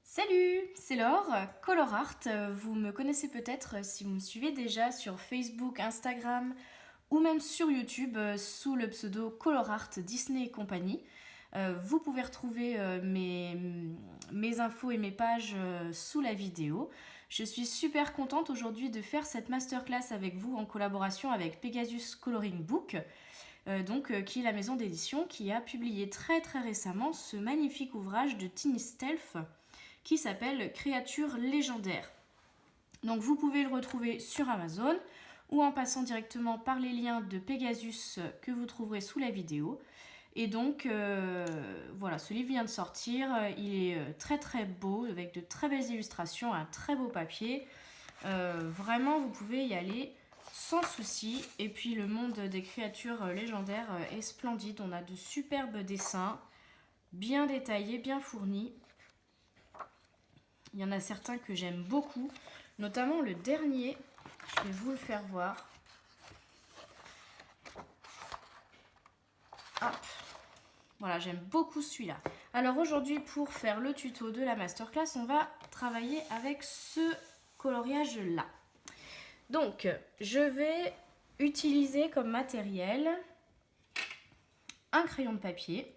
Salut, c'est Laure, Color Art. Vous me connaissez peut-être si vous me suivez déjà sur Facebook, Instagram ou même sur YouTube sous le pseudo Color Art Disney et compagnie. Vous pouvez retrouver mes infos et mes pages sous la vidéo. Je suis super contente aujourd'hui de faire cette masterclass avec vous en collaboration avec Pegasus Coloring Book, qui est la maison d'édition qui a publié très récemment ce magnifique ouvrage de Tiny Stealth qui s'appelle Créatures légendaires. Donc vous pouvez le retrouver sur Amazon ou en passant directement par les liens de Pegasus que vous trouverez sous la vidéo. Et donc voilà, ce livre vient de sortir, il est très beau avec de très belles illustrations, un très beau papier. Vraiment vous pouvez y aller sans souci. Et puis le monde des créatures légendaires est splendide, on a de superbes dessins, bien détaillés, bien fournis. Il y en a certains que j'aime beaucoup, notamment le dernier, je vais vous le faire voir. Hop. Voilà, j'aime beaucoup celui-là. Alors aujourd'hui, pour faire le tuto de la masterclass, on va travailler avec ce coloriage-là. Donc, je vais utiliser comme matériel un crayon de papier,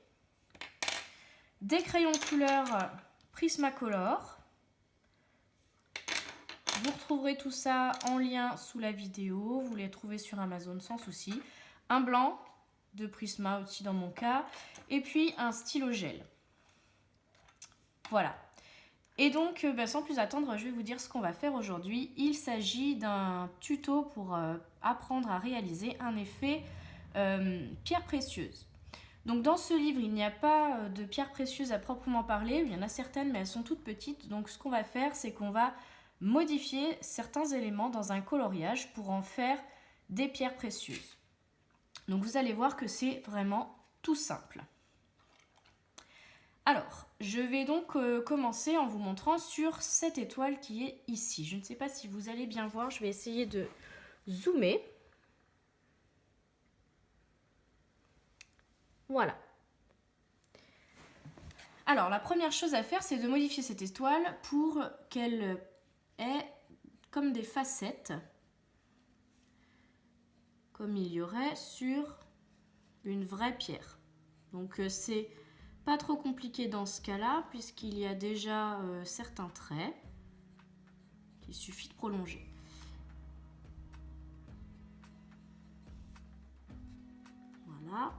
des crayons de couleur Prismacolor. Vous retrouverez tout ça en lien sous la vidéo, vous les trouvez sur Amazon sans souci. Un blanc de Prisma aussi dans mon cas, et puis un stylo gel. Voilà. Et donc, sans plus attendre, je vais vous dire ce qu'on va faire aujourd'hui. Il s'agit d'un tuto pour apprendre à réaliser un effet pierre précieuse. Donc dans ce livre, il n'y a pas de pierres précieuses à proprement parler. Il y en a certaines, mais elles sont toutes petites. Donc ce qu'on va faire, c'est qu'on va modifier certains éléments dans un coloriage pour en faire des pierres précieuses. Donc vous allez voir que c'est vraiment tout simple. Alors, je vais donc commencer en vous montrant sur cette étoile qui est ici. Je ne sais pas si vous allez bien voir, je vais essayer de zoomer. Voilà. Alors, la première chose à faire, c'est de modifier cette étoile pour qu'elle ait comme des facettes, comme il y aurait sur une vraie pierre. Donc, c'est pas trop compliqué dans ce cas-là, puisqu'il y a déjà certains traits qu'il suffit de prolonger. Voilà.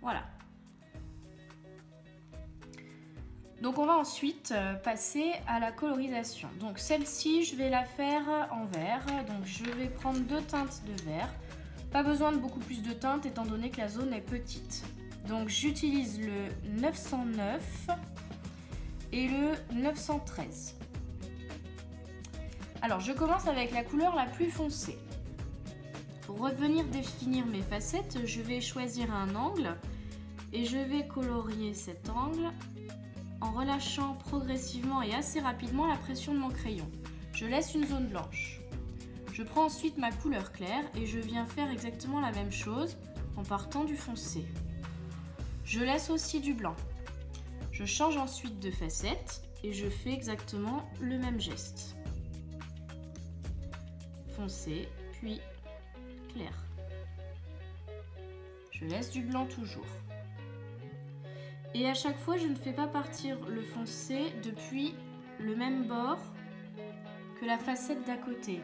Voilà. Donc on va ensuite passer à la colorisation. Donc celle-ci, je vais la faire en vert. Donc je vais prendre 2 teintes de vert. Pas besoin de beaucoup plus de teintes étant donné que la zone est petite. Donc j'utilise le 909 et le 913. Alors je commence avec la couleur la plus foncée. Pour revenir définir mes facettes, je vais choisir un angle et je vais colorier cet angle en relâchant progressivement et assez rapidement la pression de mon crayon. Je laisse une zone blanche. Je prends ensuite ma couleur claire et je viens faire exactement la même chose en partant du foncé. Je laisse aussi du blanc. Je change ensuite de facette et je fais exactement le même geste. Foncé, puis clair. Je laisse du blanc toujours. Et à chaque fois, je ne fais pas partir le foncé depuis le même bord que la facette d'à côté.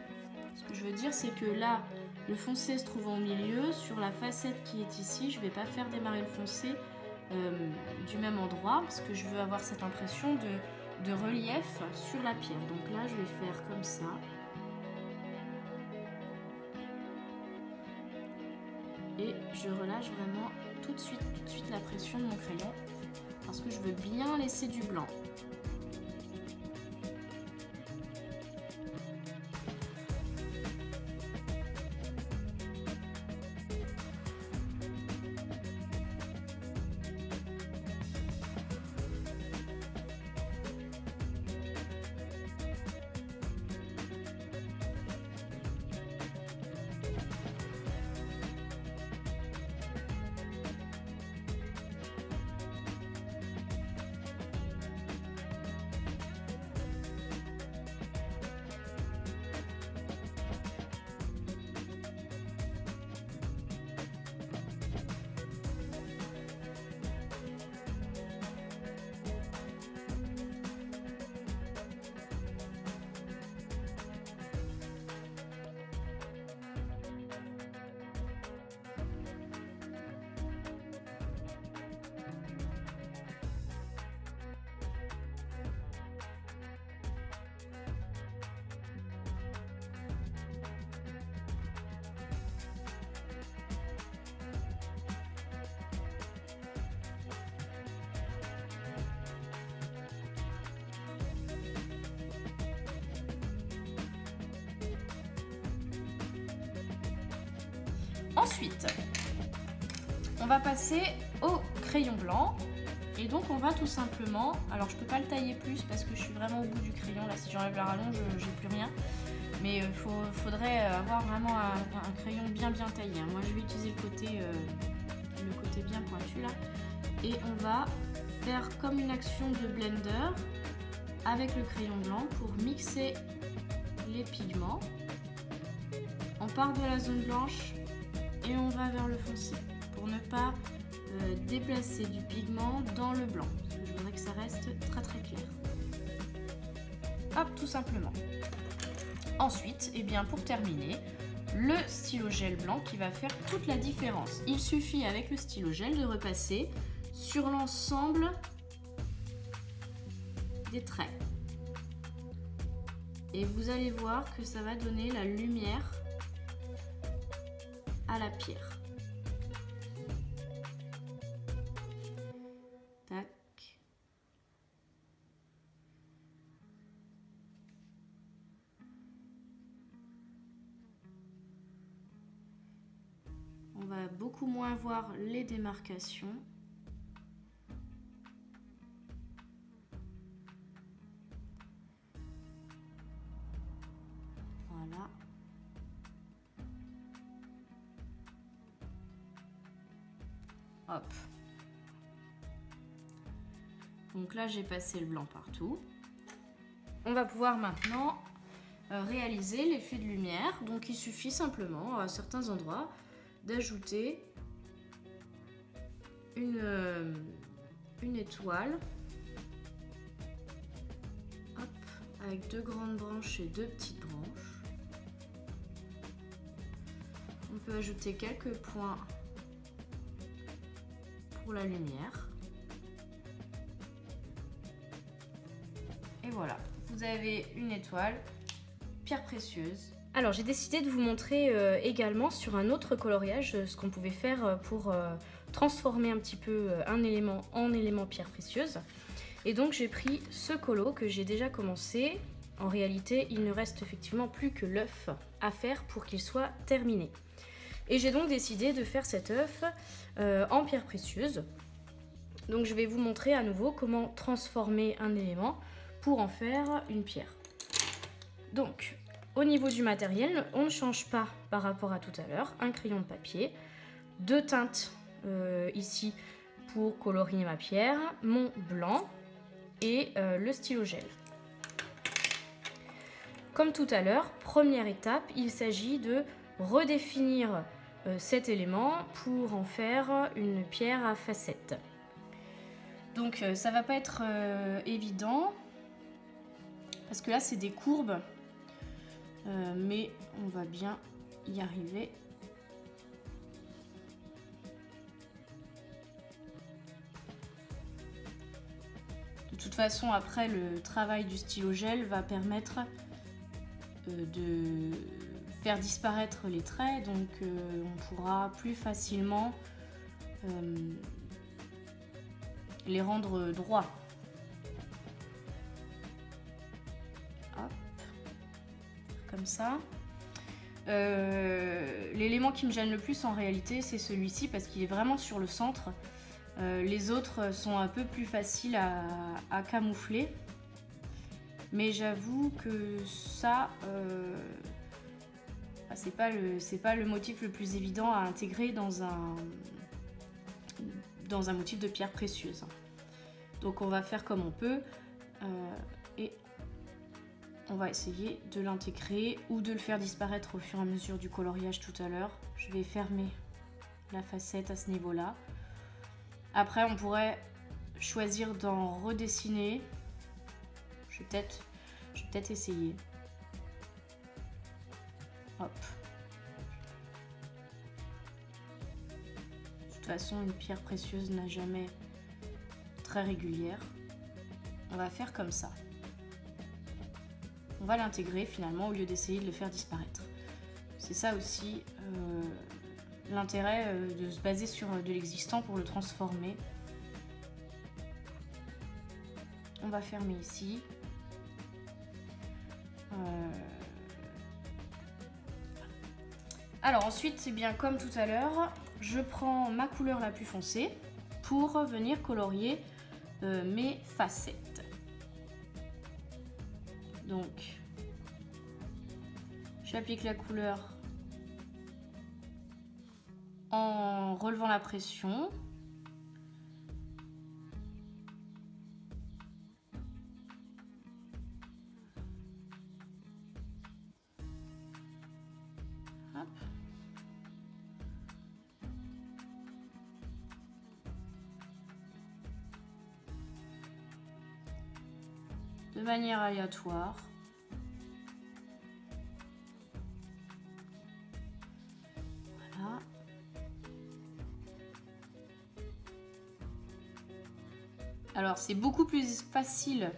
Ce que je veux dire, c'est que là, le foncé se trouve au milieu. Sur la facette qui est ici, je ne vais pas faire démarrer le foncé du même endroit parce que je veux avoir cette impression de relief sur la pierre. Donc là, je vais faire comme ça. Et je relâche vraiment tout de suite la pression de mon crayon parce que je veux bien laisser du blanc. Ensuite, on va passer au crayon blanc. Et donc on va tout simplement, alors je peux pas le tailler plus parce que je suis vraiment au bout du crayon, là si j'enlève la rallonge j'ai plus rien. Mais faudrait avoir vraiment un crayon bien taillé. Moi je vais utiliser le côté bien pointu là. Et on va faire comme une action de blender avec le crayon blanc pour mixer les pigments. On part de la zone blanche et on va vers le foncé pour ne pas déplacer du pigment dans le blanc. Je voudrais que ça reste très clair. Hop, tout simplement. Ensuite, et bien pour terminer, le stylo gel blanc qui va faire toute la différence. Il suffit avec le stylo gel de repasser sur l'ensemble des traits. Et vous allez voir que ça va donner la lumière à la pierre. Tac. On va beaucoup moins voir les démarcations. Voilà. Hop. Donc là, j'ai passé le blanc partout. On va pouvoir maintenant réaliser l'effet de lumière. Donc il suffit simplement à certains endroits d'ajouter une étoile. Hop, avec 2 grandes branches et 2 petites branches. On peut ajouter quelques points pour la lumière. Et voilà, vous avez une étoile, pierre précieuse. Alors j'ai décidé de vous montrer également sur un autre coloriage ce qu'on pouvait faire pour transformer un petit peu un élément en élément pierre précieuse. Et donc j'ai pris ce colo que j'ai déjà commencé. En réalité, il ne reste effectivement plus que l'œuf à faire pour qu'il soit terminé. Et j'ai donc décidé de faire cet œuf en pierre précieuse. Donc je vais vous montrer à nouveau comment transformer un élément pour en faire une pierre. Donc, au niveau du matériel, on ne change pas par rapport à tout à l'heure. Un crayon de papier, 2 teintes ici pour colorier ma pierre, mon blanc et le stylo gel. Comme tout à l'heure, première étape, il s'agit de redéfinir cet élément pour en faire une pierre à facettes. Donc ça va pas être évident parce que là c'est des courbes, mais on va bien y arriver. De toute façon, après le travail du stylo gel va permettre de faire disparaître les traits, donc on pourra plus facilement les rendre droits. Hop, comme ça. L'élément qui me gêne le plus en réalité, c'est celui-ci parce qu'il est vraiment sur le centre. Les autres sont un peu plus faciles à camoufler. Mais j'avoue que ça, c'est pas le motif le plus évident à intégrer dans un motif de pierre précieuse. Donc on va faire comme on peut et on va essayer de l'intégrer ou de le faire disparaître au fur et à mesure du coloriage tout à l'heure. Je vais fermer la facette à ce niveau-là. Après on pourrait choisir d'en redessiner. Je vais peut-être essayer. Hop. De toute façon, une pierre précieuse n'a jamais très régulière. On va faire comme ça. On va l'intégrer finalement au lieu d'essayer de le faire disparaître. C'est ça aussi l'intérêt de se baser sur de l'existant pour le transformer. On va fermer ici. Alors ensuite, c'est bien comme tout à l'heure, je prends ma couleur la plus foncée pour venir colorier mes facettes. Donc, j'applique la couleur en relevant la pression. Hop. De manière aléatoire. Voilà. Alors c'est beaucoup plus facile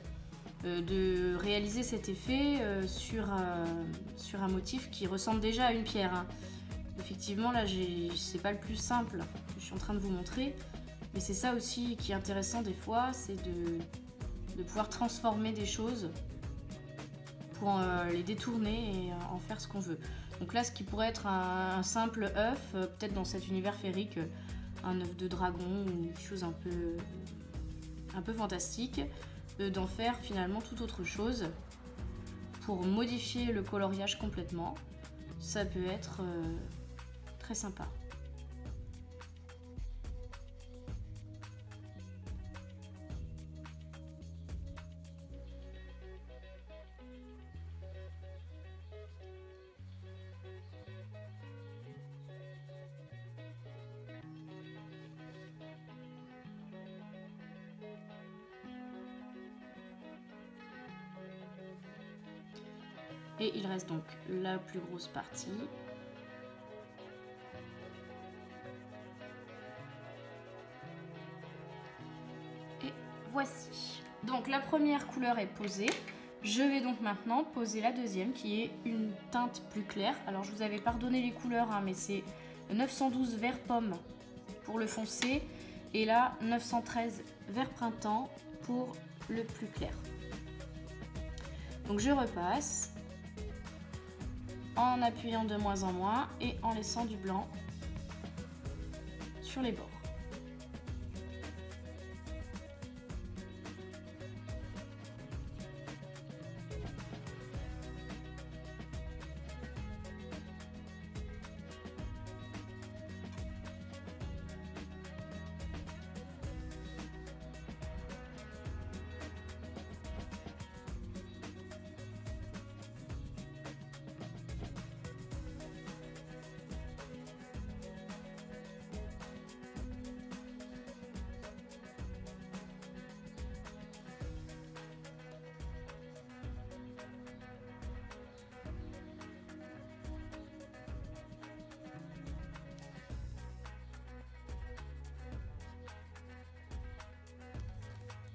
de réaliser cet effet sur un motif qui ressemble déjà à une pierre. Hein. Effectivement là c'est pas le plus simple que je suis en train de vous montrer, mais c'est ça aussi qui est intéressant des fois, c'est de pouvoir transformer des choses pour les détourner et en faire ce qu'on veut. Donc là ce qui pourrait être un simple œuf, peut-être dans cet univers féerique, un œuf de dragon ou quelque chose un peu fantastique, d'en faire finalement tout autre chose pour modifier le coloriage complètement. Ça peut être très sympa. Et il reste donc la plus grosse partie. Et voici. Donc la première couleur est posée. Je vais donc maintenant poser la deuxième qui est une teinte plus claire. Alors je vous avais pardonné les couleurs, hein, mais c'est 912 vert pomme pour le foncé. Et là 913 vert printemps pour le plus clair. Donc je repasse en appuyant de moins en moins et en laissant du blanc sur les bords.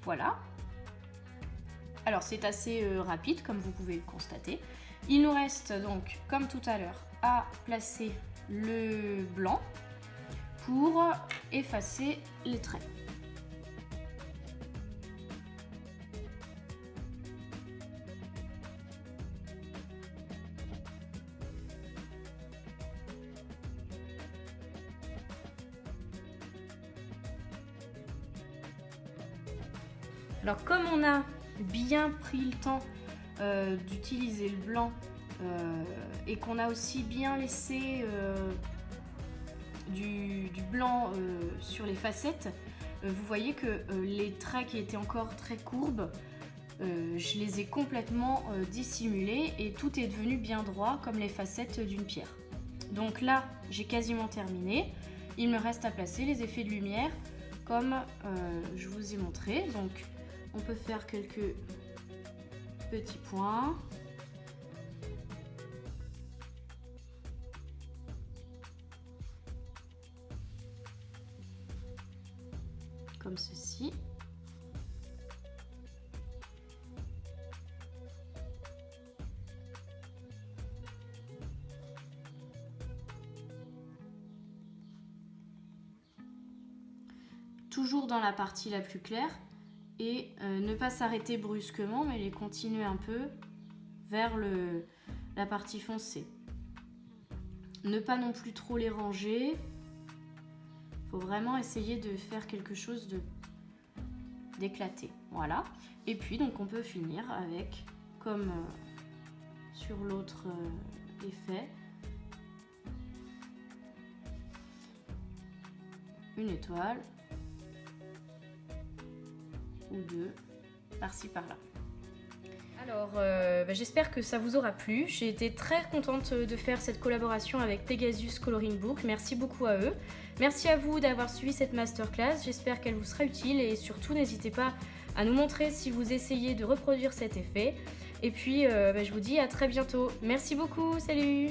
Voilà. Alors c'est assez rapide comme vous pouvez le constater. Il nous reste donc, comme tout à l'heure, à placer le blanc pour effacer les traits. Alors comme on a bien pris le temps d'utiliser le blanc et qu'on a aussi bien laissé du blanc sur les facettes, vous voyez que les traits qui étaient encore très courbes, je les ai complètement dissimulés et tout est devenu bien droit comme les facettes d'une pierre. Donc là j'ai quasiment terminé, il me reste à placer les effets de lumière comme je vous ai montré. Donc on peut faire quelques petits points. Comme ceci. Toujours dans la partie la plus claire. Et ne pas s'arrêter brusquement, mais les continuer un peu vers la partie foncée. ne pas non plus trop les ranger. Il faut vraiment essayer de faire quelque chose d'éclaté. Voilà. Et puis donc on peut finir avec, comme sur l'autre effet, une étoile ou deux par-ci par-là. Alors j'espère que ça vous aura plu. J'ai été très contente de faire cette collaboration avec Pegasus Coloring Book. Merci beaucoup à eux. Merci à vous d'avoir suivi cette masterclass. J'espère qu'elle vous sera utile et surtout n'hésitez pas à nous montrer si vous essayez de reproduire cet effet. Et puis je vous dis à très bientôt. Merci beaucoup, salut!